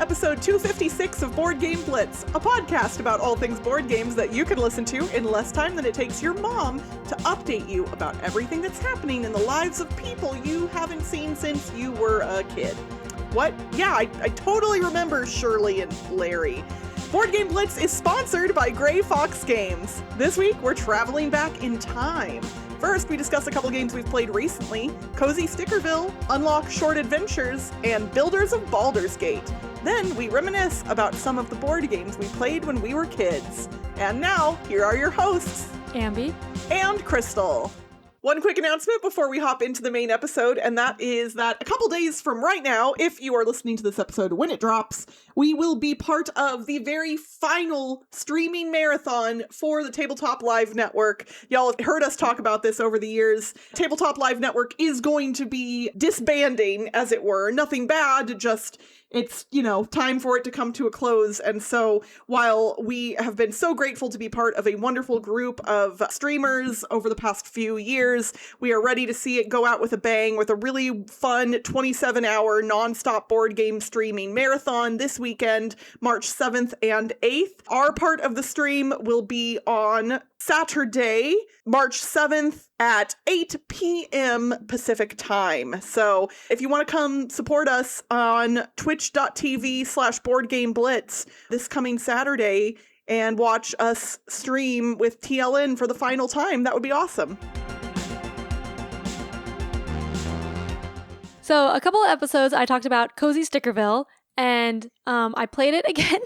episode 256 of Board Game Blitz, a podcast about all things board games that you can listen to in less time than it takes your mom to update you about everything that's happening in the lives of people you haven't seen since you were a kid. What? Yeah, I totally remember Shirley and Larry. Board Game Blitz is sponsored by Gray Fox Games. This week, we're traveling back in time. First, we discuss a couple games we've played recently, Cozy Stickerville, Unlock Short Adventures, and Builders of Baldur's Gate. Then, we reminisce about some of the board games we played when we were kids. And now, here are your hosts, Ambie and Crystal. One quick announcement before we hop into the main episode, and that is that a couple days from right now, if you are listening to this episode when it drops, we will be part of the very final streaming marathon for the Tabletop Live Network. Y'all have heard us talk about this over the years. Tabletop Live Network is going to be disbanding, as it were. Nothing bad, just it's, time for it to come to a close. And so while we have been so grateful to be part of a wonderful group of streamers over the past few years, we are ready to see it go out with a bang with a really fun 27-hour nonstop board game streaming marathon this weekend, March 7th and 8th. Our part of the stream will be on Saturday, March 7th at 8 p.m. Pacific time. So if you want to come support us on twitch.tv/boardgameblitz this coming Saturday and watch us stream with TLN for the final time, that would be awesome. So a couple of episodes I talked about Cozy Stickerville, and I played it again.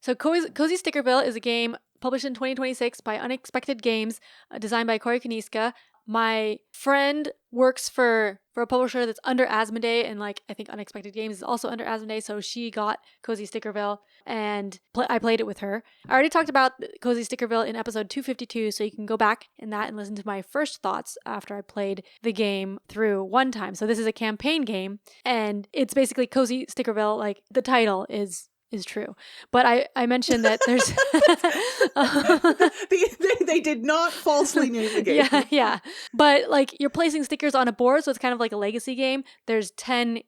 So Cozy Stickerville is a game published in 2026 by Unexpected Games, designed by Corey Kaniska. My friend works for a publisher that's under Asmodee, and I think Unexpected Games is also under Asmodee, so she got Cozy Stickerville, and I played it with her. I already talked about Cozy Stickerville in episode 252, so you can go back in that and listen to my first thoughts after I played the game through one time. So this is a campaign game, and it's basically Cozy Stickerville, the title is true. But I mentioned that there's they did not falsely name the game. Yeah. But you're placing stickers on a board, so it's kind of like a legacy game. There's 10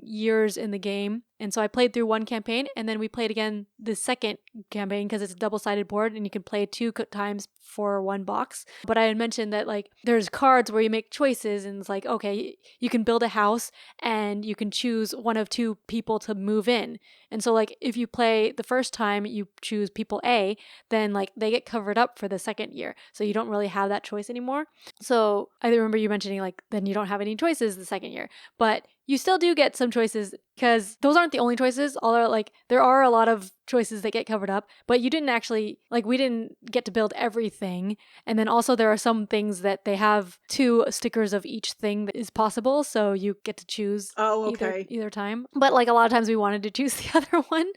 years in the game. And so I played through one campaign, and then we played again the second campaign because it's a double-sided board and you can play 2 times for one box. But I had mentioned that there's cards where you make choices, and it's okay, you can build a house and you can choose one of 2 people to move in. And so if you play the first time, you choose people A, then they get covered up for the second year. So you don't really have that choice anymore. So I remember you mentioning then you don't have any choices the second year. But you still do get some choices because those aren't the only choices. Although there are a lot of choices that get covered up, but you didn't actually we didn't get to build everything. And then also there are some things that they have 2 stickers of each thing that is possible, so you get to choose either time. But a lot of times we wanted to choose the other one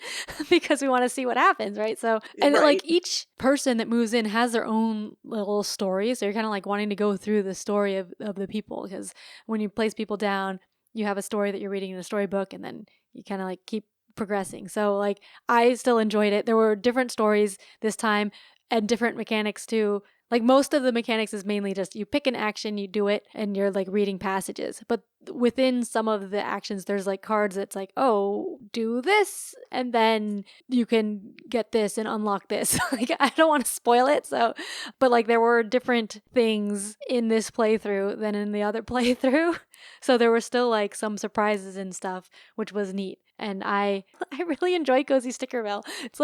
because we want to see what happens, right? So and right. Each person that moves in has their own little story, so you're kind of wanting to go through the story of the people, because when you place people down, you have a story that you're reading in a storybook, and then you kind of keep progressing. So I still enjoyed it. There were different stories this time and different mechanics too. Most of the mechanics is mainly just you pick an action, you do it, and you're reading passages. But within some of the actions, there's cards that's oh, do this, and then you can get this and unlock this. I don't want to spoil it, so, but there were different things in this playthrough than in the other playthrough. So there were still some surprises and stuff, which was neat. And I really enjoyed Cozy Stickerville. It's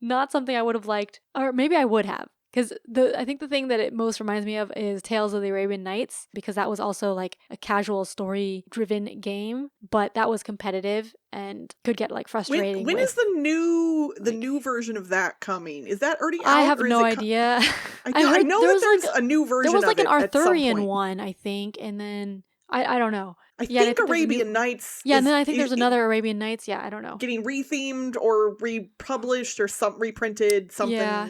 not something I would have liked, or maybe I would have. Because I think the thing that it most reminds me of is Tales of the Arabian Nights, because that was also a casual story-driven game, but that was competitive and could get frustrating. When is the new version of that coming? Is that already out? I have no idea. I know that there's a new version. There was of an it Arthurian one, I think, and then I don't know. I think Arabian Nights. Yeah, and then I think there's another Arabian Nights. Yeah, I don't know. Getting rethemed or republished or reprinted something. Yeah.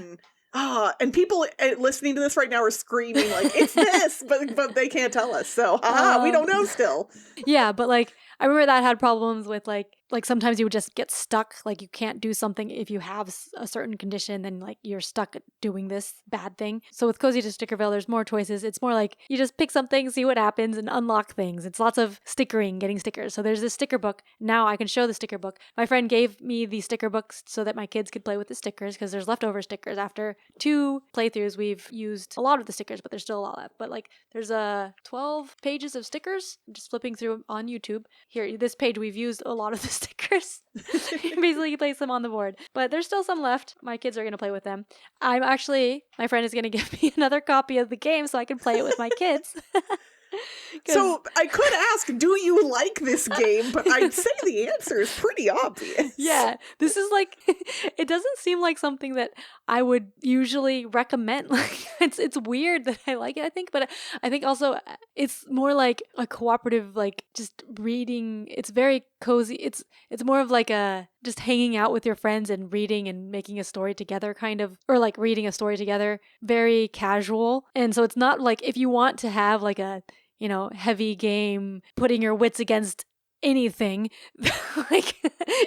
And people listening to this right now are screaming it's this, but they can't tell us. So we don't know still. Yeah, but I remember that had problems with like sometimes you would just get stuck. Like you can't do something if you have a certain condition, then like you're stuck doing this bad thing. So with Cozy Stickerville, there's more choices. It's more like you just pick something, see what happens, and unlock things. It's lots of stickering, getting stickers. So there's this sticker book. Now I can show the sticker book. My friend gave me the sticker books so that my kids could play with the stickers because there's leftover stickers. After 2 playthroughs, we've used a lot of the stickers, but there's still a lot left. But like there's 12 pages of stickers. I'm just flipping through on YouTube. Here, this page, we've used a lot of the stickers. Basically, you place them on the board. But there's still some left. My kids are going to play with them. My friend is going to give me another copy of the game so I can play it with my kids. So I could ask, do you like this game? But I'd say the answer is pretty obvious. Yeah, this is like, it doesn't seem like something that I would usually recommend. Like it's weird that I like it, I think, but I think also it's more like a cooperative, like just reading. It's very cozy. It's more of like a just hanging out with your friends and reading and making a story together kind of, or like reading a story together, very casual. And so it's not like if you want to have like a, heavy game, putting your wits against anything, like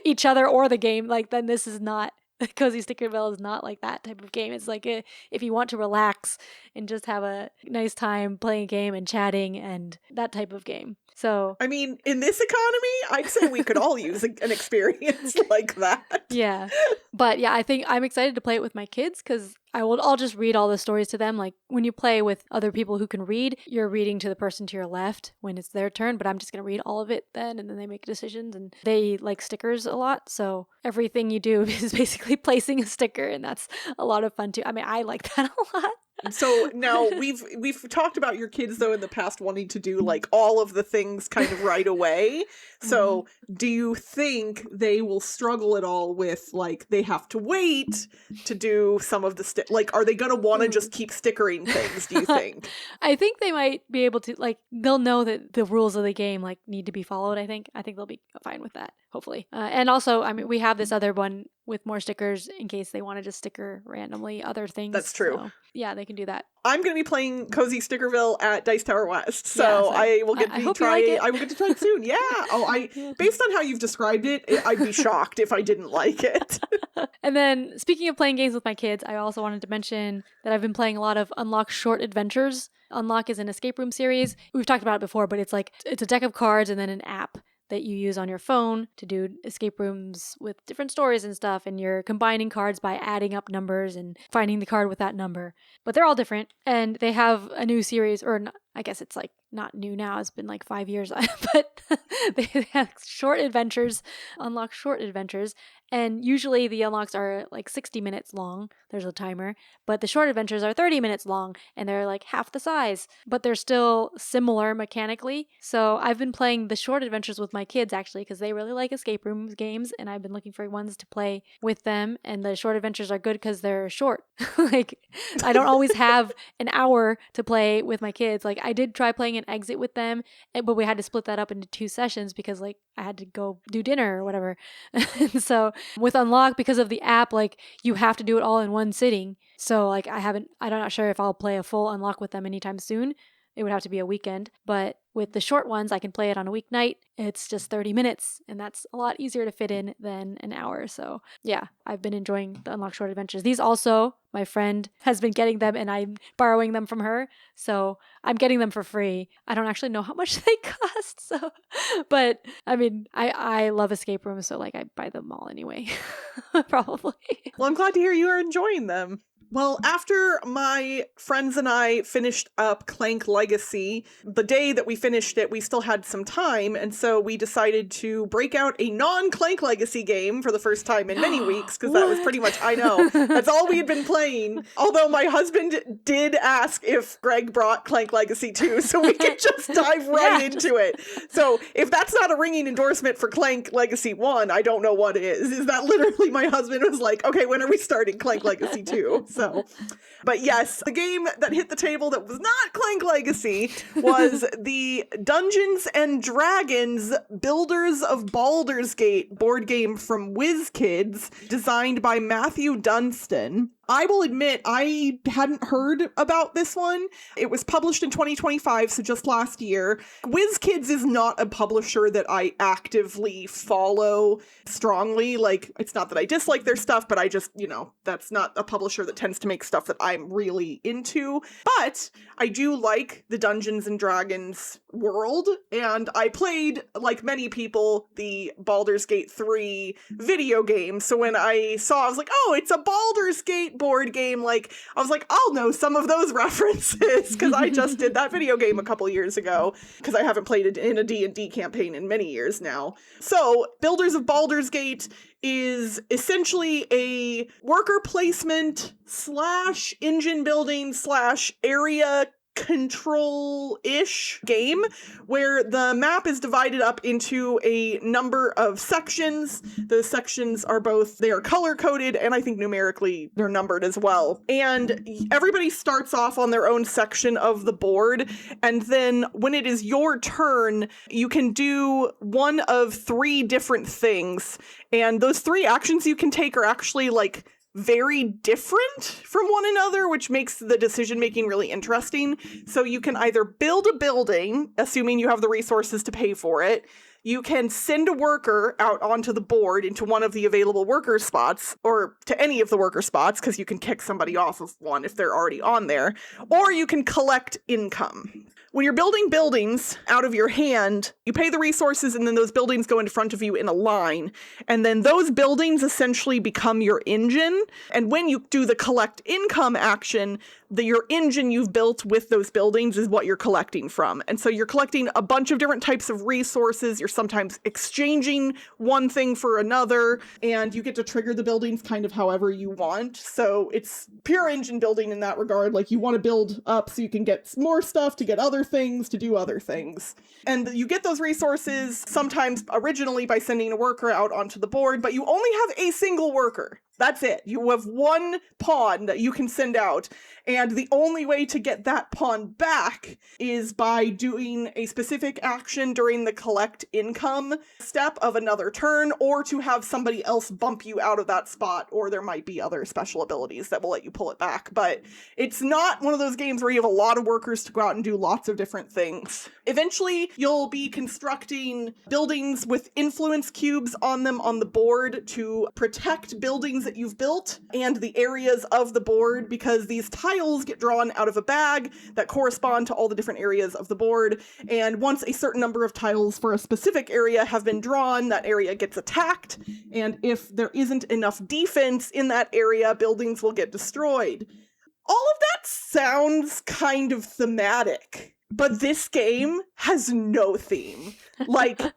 each other or the game, like then this is not, Cozy Stickerville is not like that type of game. It's like if you want to relax and just have a nice time playing a game and chatting and that type of game. So I mean, in this economy, I'd say we could all use an experience like that. Yeah. But yeah, I think I'm excited to play it with my kids because I'll just read all the stories to them. Like when you play with other people who can read, you're reading to the person to your left when it's their turn, but I'm just going to read all of it then, and then they make decisions, and they like stickers a lot. So everything you do is basically placing a sticker, and that's a lot of fun too. I mean, I like that a lot. So now we've talked about your kids though in the past wanting to do like all of the things kind of right away. So do you think they will struggle at all with like they have to wait to do some of the like are they going to want to just keep stickering things, do you think? I think they might be able to, like they'll know that the rules of the game like need to be followed. I think they'll be fine with that, hopefully. And also, I mean, we have this other one with more stickers in case they want to just sticker randomly other things. That's true. So, yeah, they can do that. I'm going to be playing Cozy Stickerville at Dice Tower West, so I will get to try it. I will get to try it soon. Yeah. Based on how you've described it, I'd be shocked if I didn't like it. And then, speaking of playing games with my kids, I also wanted to mention that I've been playing a lot of Unlock Short Adventures. Unlock is an escape room series. We've talked about it before, but it's a deck of cards and then an app that you use on your phone to do escape rooms with different stories and stuff, and you're combining cards by adding up numbers and finding the card with that number. But they're all different, and they have a new series, or I guess it's like not new now, it's been like 5 years, but they have short adventures, Unlock Short Adventures, and usually the unlocks are like 60 minutes long, there's a timer, but the short adventures are 30 minutes long, and they're like half the size, but they're still similar mechanically. So I've been playing the short adventures with my kids actually, because they really like escape room games, and I've been looking for ones to play with them, and the short adventures are good because they're short. Like, I don't always have an hour to play with my kids. Like, I did try playing an exit with them, but we had to split that up into 2 sessions because like I had to go do dinner or whatever. And so with Unlock, because of the app, like you have to do it all in one sitting. So like I'm not sure if I'll play a full Unlock with them anytime soon. It would have to be a weekend, but with the short ones, I can play it on a weeknight. It's just 30 minutes, and that's a lot easier to fit in than an hour. So yeah, I've been enjoying the Unlock Short Adventures. These also, my friend has been getting them, and I'm borrowing them from her. So I'm getting them for free. I don't actually know how much they cost. So, but I mean, I love escape rooms, so like I buy them all anyway, probably. Well, I'm glad to hear you are enjoying them. Well, after my friends and I finished up Clank Legacy, the day that we finished it, we still had some time, and so we decided to break out a non-Clank Legacy game for the first time in many weeks, because that was pretty much, I know, that's all we had been playing. Although my husband did ask if Greg brought Clank Legacy 2, so we could just dive right into it. So if that's not a ringing endorsement for Clank Legacy 1, I don't know what is. Is that literally my husband was like, okay, when are we starting Clank Legacy 2? So, but yes, the game that hit the table that was not Clank Legacy was the Dungeons and Dragons Builders of Baldur's Gate board game from WizKids, designed by Matthew Dunstan. I will admit I hadn't heard about this one. It was published in 2025, so just last year. WizKids is not a publisher that I actively follow strongly. Like, it's not that I dislike their stuff, but I just, that's not a publisher that tends to make stuff that I'm really into. But I do like the Dungeons and Dragons world, and I played, like many people, the Baldur's Gate 3 video game. So when I saw, I was like, oh, it's a Baldur's Gate board game. Like, I was like, I'll know some of those references because I just did that video game a couple years ago because I haven't played it in a D&D campaign in many years now. So Builders of Baldur's Gate is essentially a worker placement / engine building / area control-ish game where the map is divided up into a number of sections. Those sections are they are color-coded, and I think numerically they're numbered as well. And everybody starts off on their own section of the board, and then when it is your turn, you can do one of 3 different things. And those 3 actions you can take are actually, like, very different from one another, which makes the decision making really interesting. So you can either build a building, assuming you have the resources to pay for it. You can send a worker out onto the board into one of the available worker spots, or to any of the worker spots, because you can kick somebody off of one if they're already on there, or you can collect income. When you're building buildings out of your hand, you pay the resources and then those buildings go in front of you in a line. And then those buildings essentially become your engine. And when you do the collect income action, your engine you've built with those buildings is what you're collecting from. And so you're collecting a bunch of different types of resources. You're sometimes exchanging one thing for another, and you get to trigger the buildings kind of however you want. So it's pure engine building in that regard. Like, you want to build up so you can get more stuff to get other things, to do other things. And you get those resources sometimes originally by sending a worker out onto the board, but you only have a single worker. That's it. You have one pawn that you can send out. And the only way to get that pawn back is by doing a specific action during the collect income step of another turn, or to have somebody else bump you out of that spot, or there might be other special abilities that will let you pull it back. But it's not one of those games where you have a lot of workers to go out and do lots of different things. Eventually, you'll be constructing buildings with influence cubes on them on the board to protect buildings that you've built and the areas of the board, because these tiles get drawn out of a bag that correspond to all the different areas of the board. And once a certain number of tiles for a specific area have been drawn, that area gets attacked. And if there isn't enough defense in that area, buildings will get destroyed. All of that sounds kind of thematic, but this game has no theme. Like, for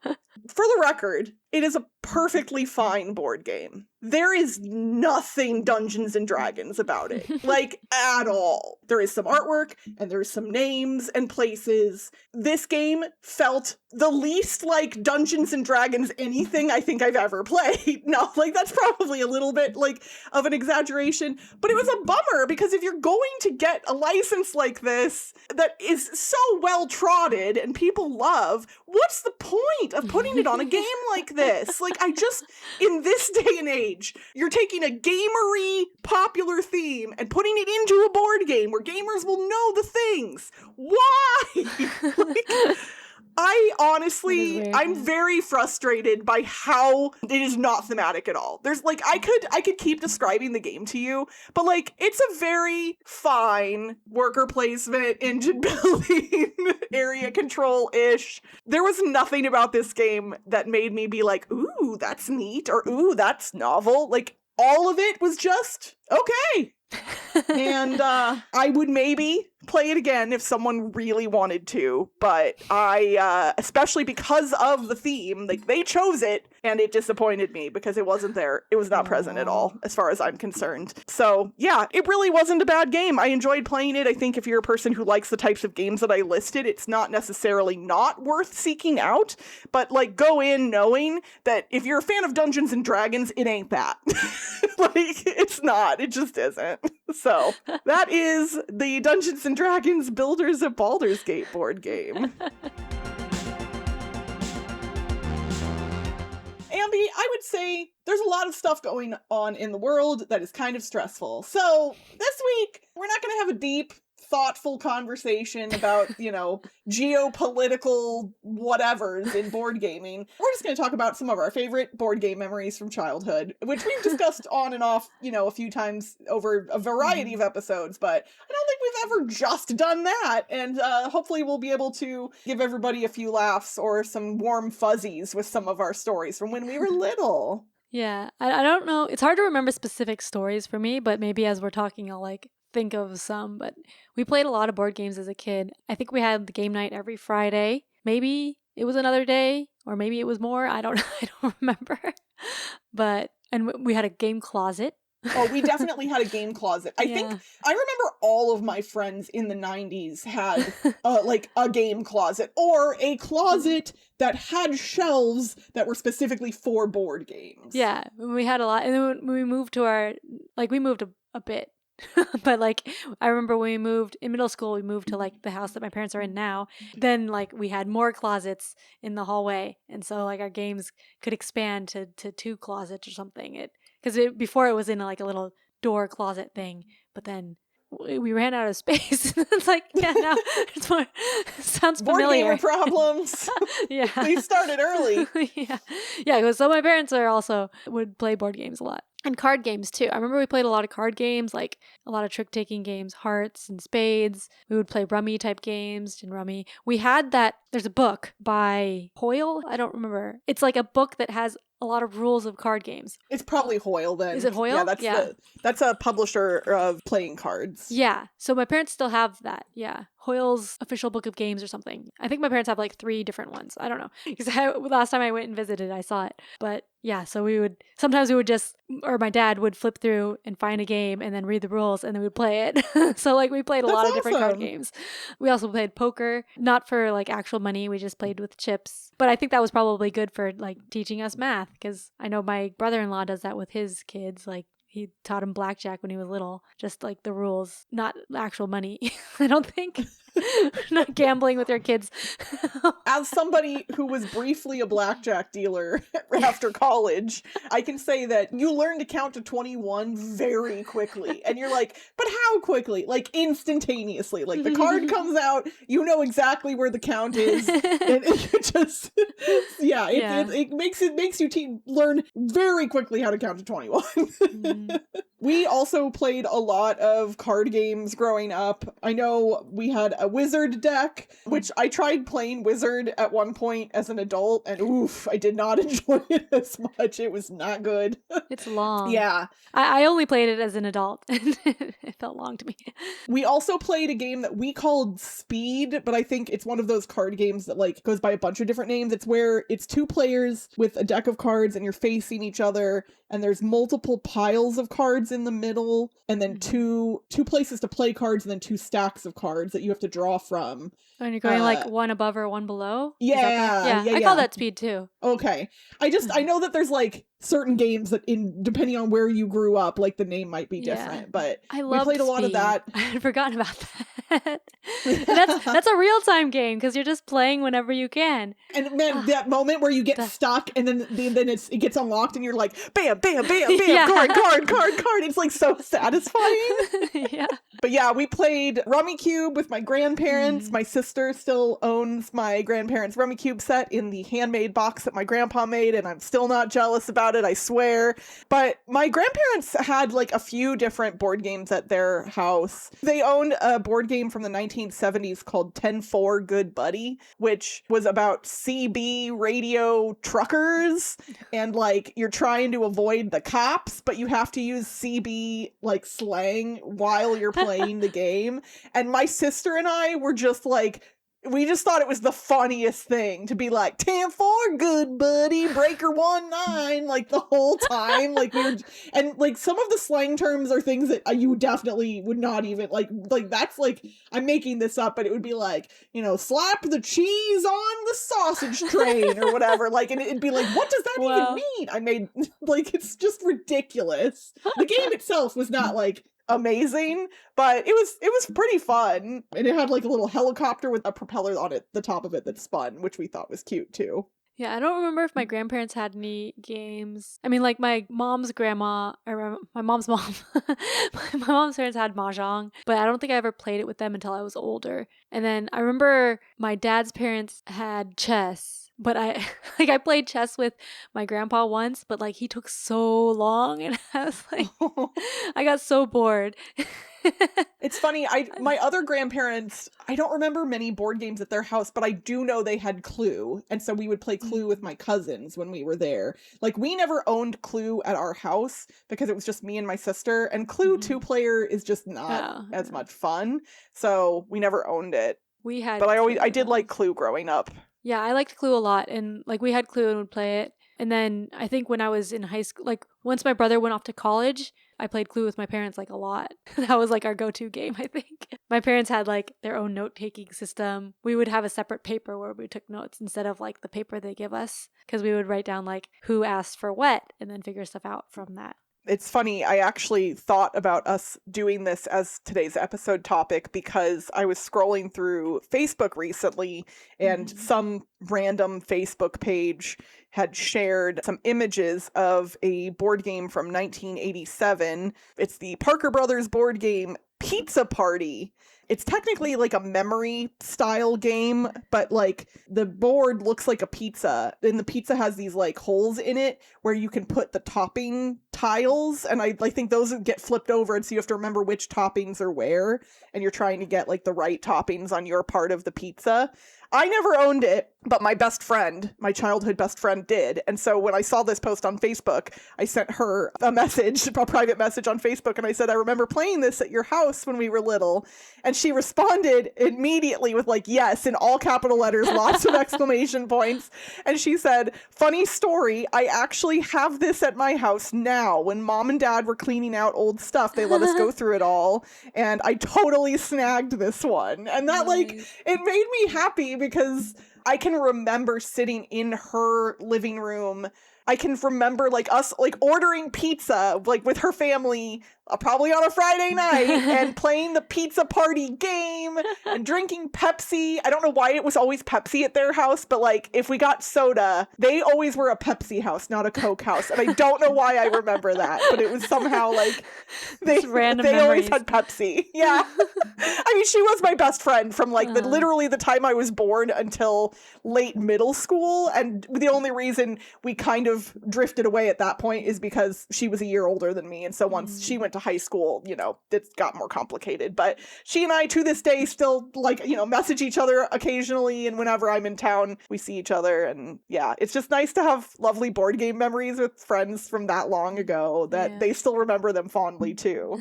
the record, it is a perfectly fine board game. There is nothing Dungeons and Dragons about it, like, at all. There is some artwork, and there's some names and places. This game felt the least like Dungeons and Dragons anything I think I've ever played. No, like, that's probably a little bit, like, of an exaggeration, but it was a bummer, because if you're going to get a license like this that is so well trodden and people love, what's the point of putting it on a game like this? Like, in this day and age, you're taking a Gamery popular theme and putting it into a board game where gamers will know the things. Why? Like, I'm very frustrated by how it is not thematic at all. There's, like, I could keep describing the game to you, but, like, it's a very fine worker placement, engine building, area control-ish. There was nothing about this game that made me be like, ooh, that's neat, or ooh, that's novel. Like, all of it was just, okay. And I would maybe play it again if someone really wanted to, but I, especially because of the theme, like, they chose it, and it disappointed me because it wasn't there. It was not present at all, as far as I'm concerned. So, yeah, it really wasn't a bad game. I enjoyed playing it. I think if you're a person who likes the types of games that I listed, it's not necessarily not worth seeking out, but, like, go in knowing that if you're a fan of Dungeons and Dragons, it ain't that. Like, it's not. It just isn't. So, that is the Dungeons and Dragons Builders of Baldur's Gate board game. Ambie, Ambie, I would say there's a lot of stuff going on in the world that is kind of stressful. So this week, we're not going to have a deep, thoughtful conversation about, geopolitical whatevers in board gaming. We're just going to talk about some of our favorite board game memories from childhood, which we've discussed on and off, a few times over a variety of episodes, but I don't think we've ever just done that. And hopefully we'll be able to give everybody a few laughs or some warm fuzzies with some of our stories from when we were little. Yeah, I don't know. It's hard to remember specific stories for me, but maybe as we're talking, I'll think of some. But we played a lot of board games as a kid. I think we had the game night every Friday. Maybe it was another day, or maybe it was more. I don't remember. And we had a game closet. Oh, we definitely had a game closet. I think I remember all of my friends in the 90s had a game closet or a closet that had shelves that were specifically for board games. Yeah, we had a lot. And then when we moved to we moved a bit. But I remember when we moved in middle school, we moved to the house that my parents are in now. Then we had more closets in the hallway, and so our games could expand to 2 closets or something. Because before it was in a little door closet thing, but then we ran out of space. It's now it's more. Sounds familiar. Board gamer problems. Yeah, we started early. Yeah. Because so my parents would play board games a lot. And card games, too. I remember we played a lot of card games, a lot of trick-taking games, hearts and spades. We would play rummy type games and rummy. We had there's a book by Hoyle. I don't remember. It's a book that has a lot of rules of card games. It's probably Hoyle then. Is it Hoyle? Yeah, that's a publisher of playing cards. Yeah. So my parents still have that. Yeah. Hoyle's official book of games or something. I think my parents have 3 different ones. I don't know. Because last time I went and visited, I saw it. But yeah, so sometimes we would or my dad would flip through and find a game and then read the rules and then we'd play it. So we played a lot of different card games. We also played poker, not for actual money. We just played with chips. But I think that was probably good for teaching us math, because I know my brother-in-law does that with his kids. He taught him blackjack when he was little, just the rules, not actual money. I don't think. Not gambling with your kids. As somebody who was briefly a blackjack dealer after college, I can say that you learn to count to 21 very quickly. And you're but how quickly? Instantaneously. The card comes out, you know exactly where the count is. And you just, it makes you learn very quickly how to count to 21. We also played a lot of card games growing up. I know we had a Wizard deck, which I tried playing Wizard at one point as an adult, and oof, I did not enjoy it as much. It was not good. It's long. Yeah. I only played it as an adult, and it felt long to me. We also played a game that we called Speed, but I think it's one of those card games that goes by a bunch of different names. It's where it's 2 players with a deck of cards and you're facing each other, and there's multiple piles of cards in the middle, and then two places to play cards, and then 2 stacks of cards that you have to draw from. And you're going one above or one below? Yeah. I call that Speed too. Okay. I know that there's certain games that depending on where you grew up, the name might be different, but we played a lot of that. I had forgotten about that. that's a real-time game, because you're just playing whenever you can. And man, that moment where you get stuck and then it gets unlocked and you're bam, bam, bam, bam, card. It's so satisfying. Yeah. But yeah, we played Rummikub with my grandparents. My sister still owns my grandparents' Rummikub set in the handmade box that my grandpa made, and I'm still not jealous about it, I swear. But my grandparents had a few different board games at their house. They owned a board game from the 1970s called 10-4 Good Buddy, which was about CB radio truckers, and you're trying to avoid the cops, but you have to use CB slang while you're playing the game. And my sister and I were just we just thought it was the funniest thing to be 10-4 good buddy, breaker 1-9, the whole time. And some of the slang terms are things that you definitely would not even that's I'm making this up, but it would be slap the cheese on the sausage train or whatever. And it'd be what does that even mean? I made it's just ridiculous. The game itself was not amazing, but it was pretty fun, and it had a little helicopter with a propeller on it, the top of it, that spun, which we thought was cute too. Yeah, I don't remember if my grandparents had any games. I mean, like my mom's grandma, or my mom's mom, my mom's parents had mahjong, but I don't think I ever played it with them until I was older. And then I remember my dad's parents had chess, but I like I played chess with my grandpa once, but like he took so long, and I was like, I got so bored. It's funny, my other grandparents, I don't remember many board games at their house, but I do know they had Clue, and so we would play Clue with my cousins when we were there. Like, we never owned Clue at our house because it was just me and my sister, and Clue 2-player is just not as much fun, so we never owned it. We had But I did like Clue growing up. Yeah, I liked Clue a lot, and like we had Clue and would play it. And then I think when I was in high school, like once my brother went off to college, I played Clue with my parents like a lot. That was like our go-to game, I think. My parents had like their own note-taking system. We would have a separate paper where we took notes instead of like the paper they give us, because we would write down like who asked for what and then figure stuff out from that. It's funny, I actually thought about us doing this as today's episode topic because I was scrolling through Facebook recently and some random Facebook page had shared some images of a board game from 1987. It's the Parker Brothers board game Pizza Party. It's technically like a memory style game, but like the board looks like a pizza, and the pizza has these like holes in it where you can put the topping tiles, and I think those get flipped over, and so you have to remember which toppings are where, and you're trying to get like the right toppings on your part of the pizza. I never owned it, but my best friend, my childhood best friend, did. And so when I saw this post on Facebook, I sent her a private message on Facebook, and I said, I remember playing this at your house when we were little. And she responded immediately with like, yes, in all capital letters, lots of exclamation points. And she said, funny story, I actually have this at my house now. When mom and dad were cleaning out old stuff, they let us go through it all. And I totally snagged this one. And that like, it made me happy because I can remember sitting in her living room. I can remember like us like ordering pizza like with her family probably on a Friday night and playing the Pizza Party game and drinking Pepsi. I don't know why it was always Pepsi at their house, but like if we got soda, they always were a Pepsi house, not a Coke house. And I don't know why I remember that, but it was somehow like they always had Pepsi. Yeah. I mean, she was my best friend from like literally the time I was born until late middle school. And the only reason we kind of drifted away at that point is because she was a year older than me. And so once she went to high school, you know, it got more complicated. But she and I, to this day, still like, you know, message each other occasionally. And whenever I'm in town, we see each other. And yeah, it's just nice to have lovely board game memories with friends from that long ago that they still remember them fondly too.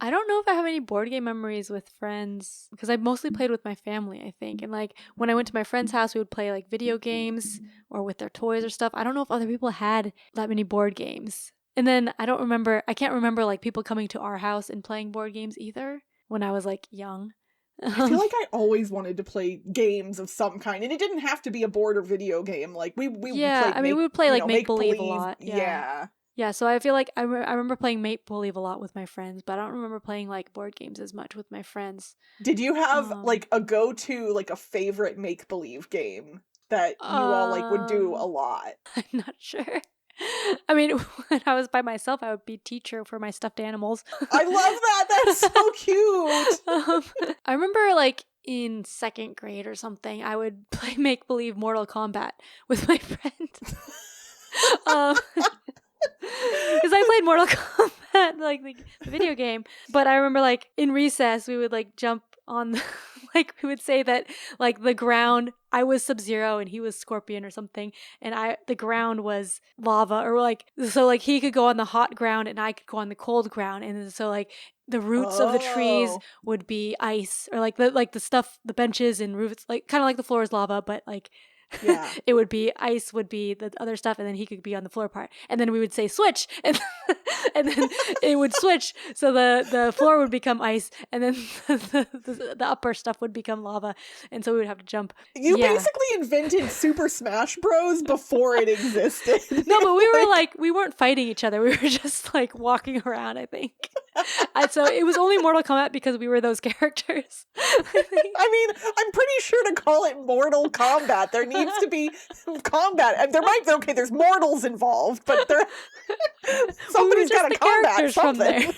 I don't know if I have any board game memories with friends because I mostly played with my family, I think. And like when I went to my friend's house, we would play like video games or with their toys or stuff. I don't know if other people had that many board games. And then I can't remember like people coming to our house and playing board games either when I was like young. I feel like I always wanted to play games of some kind, and it didn't have to be a board or video game. Like we would play like make-believe a lot. Yeah. Yeah, so I feel like I remember playing make-believe a lot with my friends, but I don't remember playing like board games as much with my friends. Did you have like a go-to, like a favorite make-believe game that you all like would do a lot? I'm not sure. I mean, when I was by myself, I would be teacher for my stuffed animals. I love that. That's so cute. I remember like in 2nd grade or something, I would play make-believe Mortal Kombat with my friend. Because I played Mortal Kombat, like the video game. But I remember like in recess, we would like jump on like we would say that like the ground, I was Sub-Zero and he was Scorpion or something, and the ground was lava, or like so like he could go on the hot ground and I could go on the cold ground, and so like the roots of the trees would be ice, or like the stuff, the benches and roots, like kind of like the floor is lava, but like it would be ice would be the other stuff, and then he could be on the floor part, and then we would say switch, and then it would switch, so the floor would become ice, and then the upper stuff would become lava, and so we would have to jump. You basically invented Super Smash Bros. Before it existed. No, but we weren't fighting each other. We were just like walking around, I think. So it was only Mortal Kombat because we were those characters. I mean, I'm pretty sure to call it Mortal Kombat, there needs to be combat. And there might be, okay, there's mortals involved, but there somebody's got to combat something.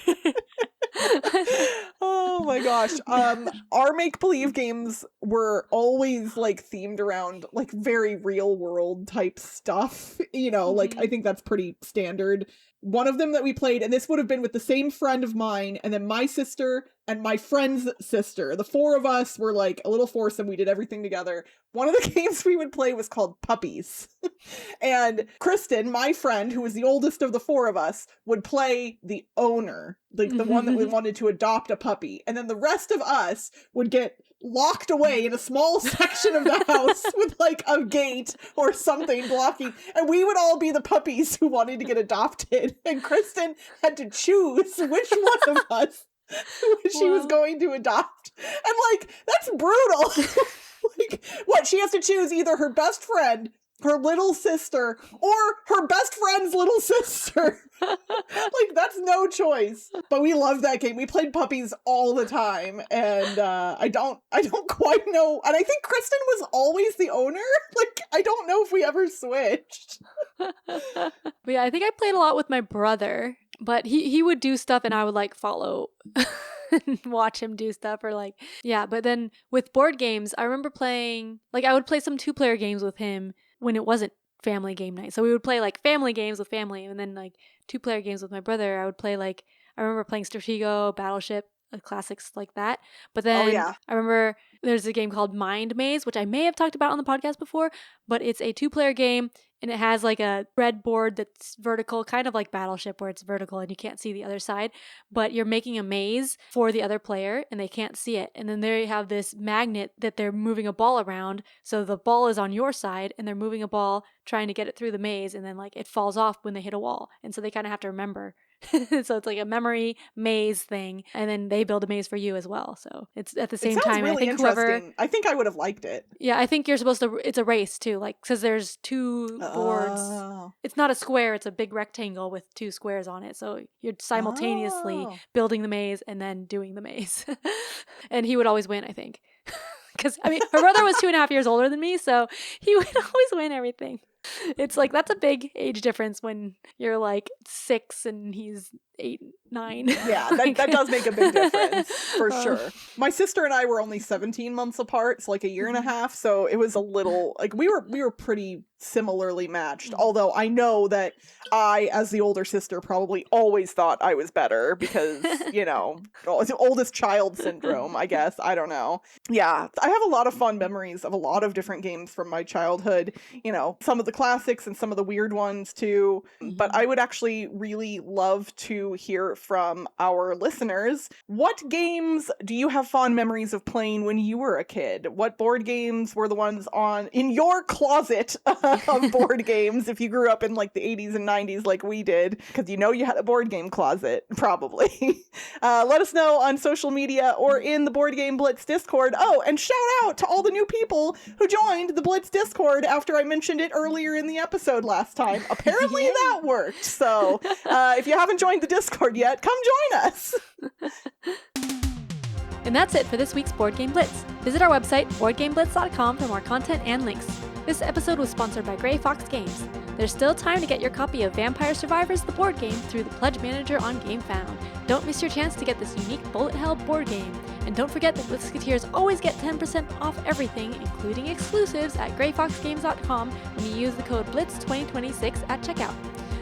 Oh my gosh. Our make-believe games were always like themed around like very real world type stuff. You know, like I think that's pretty standard. One of them that we played, and this would have been with the same friend of mine, and then my sister and my friend's sister. The four of us were like a little foursome. We did everything together. One of the games we would play was called Puppies. And Kristen, my friend, who was the oldest of the four of us, would play the owner, like the one that we wanted to adopt a puppy. And then the rest of us would get locked away in a small section of the house with like a gate or something blocking, and we would all be the puppies who wanted to get adopted, and Kristen had to choose which one of us she was going to adopt. And like, that's brutal. Like, what, she has to choose either her best friend, her little sister, or her best friend's little sister. Like, that's no choice. But we loved that game. We played Puppies all the time, and I don't quite know. And I think Kristen was always the owner. Like, I don't know if we ever switched. But yeah, I think I played a lot with my brother, but he would do stuff and I would like follow and watch him do stuff, or like, yeah. But then with board games, I remember playing, like, I would play some 2-player games with him when it wasn't family game night. So we would play like family games with family, and then like 2-player games with my brother. I would play like, I remember playing Stratego, Battleship, classics like that. But then I remember there's a game called Mind Maze, which I may have talked about on the podcast before, but it's a 2-player game, and it has like a red board that's vertical, kind of like Battleship where it's vertical and you can't see the other side, but you're making a maze for the other player and they can't see it. And then they have this magnet that they're moving a ball around, so the ball is on your side and they're moving a ball trying to get it through the maze, and then like it falls off when they hit a wall, and so they kind of have to remember. So it's like a memory maze thing, and then they build a maze for you as well. So it's at the same time. Really, I think I think I would have liked it. Yeah, I think you're supposed to. It's a race too, like, because there's 2 boards. It's not a square; it's a big rectangle with 2 squares on it. So you're simultaneously building the maze and then doing the maze. And he would always win, I think, because I mean, her brother was 2.5 years older than me, so he would always win everything. It's like, that's a big age difference when you're like 6 and he's 8, 9. Yeah, that does make a big difference for sure. My sister and I were only 17 months apart, so like a year and a half. So it was a little like we were pretty similarly matched. Although I know that I, as the older sister, probably always thought I was better because, you know, oldest child syndrome, I guess. I don't know. Yeah, I have a lot of fond memories of a lot of different games from my childhood. You know, some of the classics and some of the weird ones too. But I would actually really love to hear from our listeners. What games do you have fond memories of playing when you were a kid? What board games were the ones in your closet of board games if you grew up in like the 80s and 90s like we did? Because you know you had a board game closet, probably. Let us know on social media or in the Board Game Blitz Discord. Oh, and shout out to all the new people who joined the Blitz Discord after I mentioned it earlier in the episode last time. Apparently that worked. So if you haven't joined the Discord yet, come join us. And that's it for this week's Board Game Blitz. Visit our website, boardgameblitz.com, for more content and links. This episode was sponsored by Grey Fox Games. There's still time to get your copy of Vampire Survivors the board game through the Pledge Manager on GameFound. Don't miss your chance to get this unique bullet hell board game. And don't forget that Blitzketeers always get 10% off everything, including exclusives, at greyfoxgames.com when you use the code BLITZ2026 at checkout.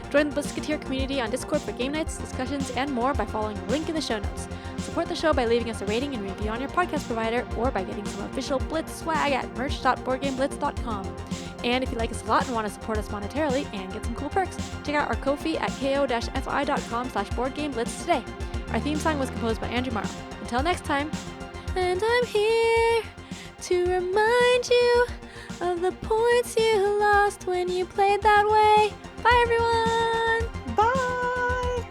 Join the Blitzketeer community on Discord for game nights, discussions, and more by following the link in the show notes. Support the show by leaving us a rating and review on your podcast provider, or by getting some official Blitz swag at merch.boardgameblitz.com. And if you like us a lot and want to support us monetarily and get some cool perks, check out our Ko-fi at ko-fi.com/boardgameblitz today. Our theme song was composed by Andrew Morrow. Until next time, and I'm here to remind you of the points you lost when you played that way. Bye, everyone! Bye!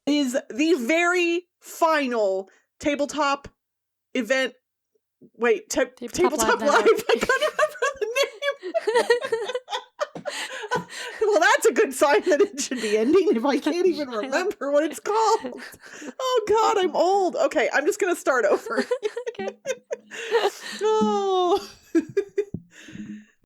Is the very final tabletop event. Wait, tabletop live. I couldn't remember the name. Well, that's a good sign that it should be ending if I can't even remember what it's called. Oh, God, I'm old. Okay, I'm just going to start over. Okay. Oh.